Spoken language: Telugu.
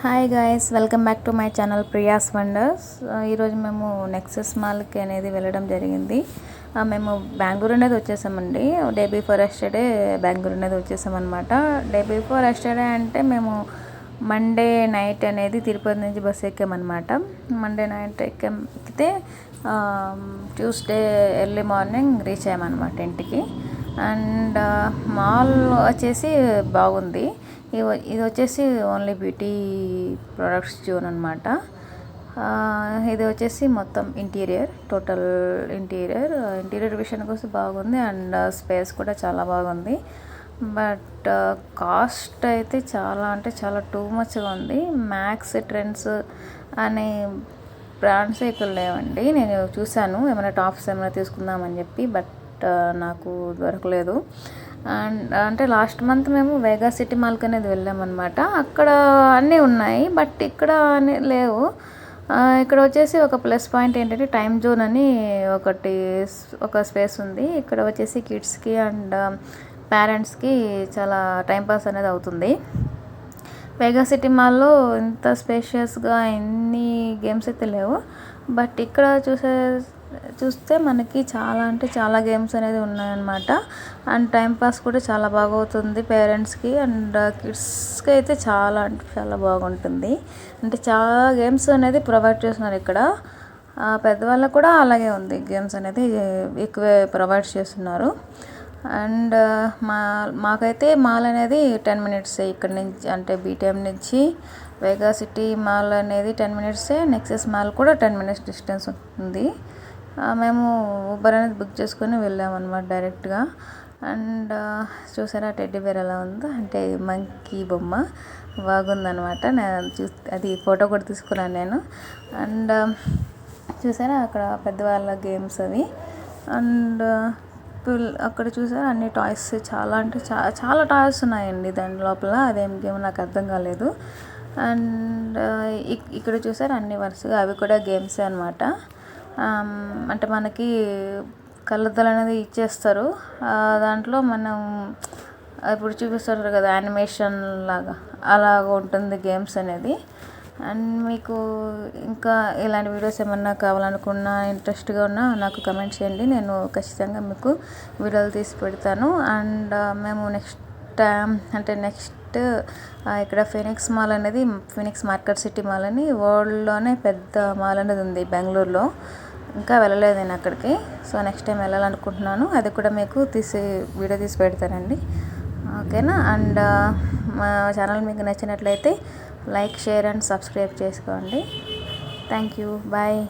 Hi guys, welcome back to my channel Priya's wonders. ఈరోజు మేము నెక్సెస్ మాల్కి అనేది వెళ్ళడం జరిగింది. మేము బెంగళూరు అనేది వచ్చేసామండి. డే బిఫోర్ ఎస్టర్డే బెంగళూరు అనేది వచ్చేసామన్నమాట. డే బిఫోర్ ఎస్టర్డే అంటే మేము మండే నైట్ అనేది తిరుపతి నుంచి బస్సు ఎక్కామన్నమాట. మండే నైట్ ఎక్కితే ట్యూస్డే ఎర్లీ మార్నింగ్ రీచ్ అయ్యామన్నమాట ఇంటికి. అండ్ మాల్ వచ్చేసి బాగుంది. ఇది వచ్చేసి ఓన్లీ బ్యూటీ ప్రొడక్ట్స్ జోన్ అనమాట. ఇది వచ్చేసి మొత్తం టోటల్ ఇంటీరియర్ విషయానికి వస్తే బాగుంది. అండ్ స్పేస్ కూడా చాలా బాగుంది. బట్ కాస్ట్ అయితే చాలా అంటే చాలా టూ మచ్గా ఉంది. మ్యాక్స్ ట్రెండ్స్ అనే బ్రాండ్స్ ఇక్కడ లేవండి. నేను చూశాను ఏమైనా టాప్స్ ఏమైనా తీసుకుందామని చెప్పి, బట్ నాకు దొరకలేదు. అండ్ అంటే లాస్ట్ మంత్ మేము వేగా సిటీ మాల్కి అనేది వెళ్ళామన్నమాట. అక్కడ అన్నీ ఉన్నాయి, బట్ ఇక్కడ అన్నీ లేవు. ఇక్కడ వచ్చేసి ఒక ప్లస్ పాయింట్ ఏంటంటే టైం జోన్ అని ఒక స్పేస్ ఉంది. ఇక్కడ వచ్చేసి కిడ్స్కి అండ్ పేరెంట్స్కి చాలా టైంపాస్ అనేది అవుతుంది. వేగా సిటీ మాల్లో ఇంత స్పేషియస్గా ఎన్ని గేమ్స్ అయితే లేవు, బట్ ఇక్కడ చూస్తే మనకి చాలా అంటే చాలా గేమ్స్ అనేది ఉన్నాయన్నమాట. అండ్ టైంపాస్ కూడా చాలా బాగా అవుతుంది పేరెంట్స్కి అండ్ కిడ్స్కి అయితే చాలా అంటే చాలా బాగుంటుంది. అంటే చాలా గేమ్స్ అనేది ప్రొవైడ్ చేస్తున్నారు ఇక్కడ. పెద్దవాళ్ళకు కూడా అలాగే ఉంది, గేమ్స్ అనేది ఎక్కువే ప్రొవైడ్ చేస్తున్నారు. అండ్ మాకైతే మాల్ అనేది 10 minutes ఇక్కడ నుంచి, అంటే బీటీఎం నుంచి వేగా సిటీ మాల్ అనేది 10 minutes. నెక్సెస్ మాల్ కూడా 10 minutes డిస్టెన్స్ ఉంది. మేము ఊబర్ అనేది బుక్ చేసుకొని వెళ్ళామన్నమాట డైరెక్ట్గా. అండ్ చూసారా టెడ్డీ బేర్ ఎలా ఉందో, అంటే మంకీ బొమ్మ బాగుందనమాట. అది ఫోటో కూడా తీసుకున్నాను నేను. అండ్ చూసారా అక్కడ పెద్దవాళ్ళ గేమ్స్ అవి. అండ్ అక్కడ చూసారా అన్ని టాయ్స్, చాలా అంటే చాలా టాయ్స్ ఉన్నాయండి దాని లోపల. అదేం గేమ్ నాకు అర్థం కాలేదు. అండ్ ఇక్కడ చూసారా అన్ని వరుసగా అవి కూడా గేమ్సే అనమాట. అంటే మనకి కళ్ళద్దాలు అనేది ఇచ్చేస్తారు. దాంట్లో మనం ఇప్పుడు చూపిస్తారు కదా యానిమేషన్ లాగా, అలాగ ఉంటుంది గేమ్స్ అనేది. అండ్ మీకు ఇంకా ఇలాంటి వీడియోస్ ఏమన్నా కావాలనుకున్నా, ఇంట్రెస్ట్గా ఉన్నా నాకు కమెంట్ చేయండి. నేను ఖచ్చితంగా మీకు వీడియోలు తీసి పెడతాను. అండ్ మేము నెక్స్ట్ ఇక్కడ ఫీనిక్స్ మాల్ అనేది, ఫీనిక్స్ మార్కెట్ సిటీ మాల్ అని వరల్డ్లోనే పెద్ద మాల్ అనేది ఉంది బెంగళూరులో. ఇంకా వెళ్ళలేదు నేను అక్కడికి. సో నెక్స్ట్ టైం వెళ్ళాలనుకుంటున్నాను. అది కూడా మీకు వీడియో తీసి పెడతానండి, ఓకేనా. అండ్ మా ఛానల్ మీకు నచ్చినట్లయితే లైక్, షేర్ అండ్ సబ్స్క్రైబ్ చేసుకోండి. Thank you, bye.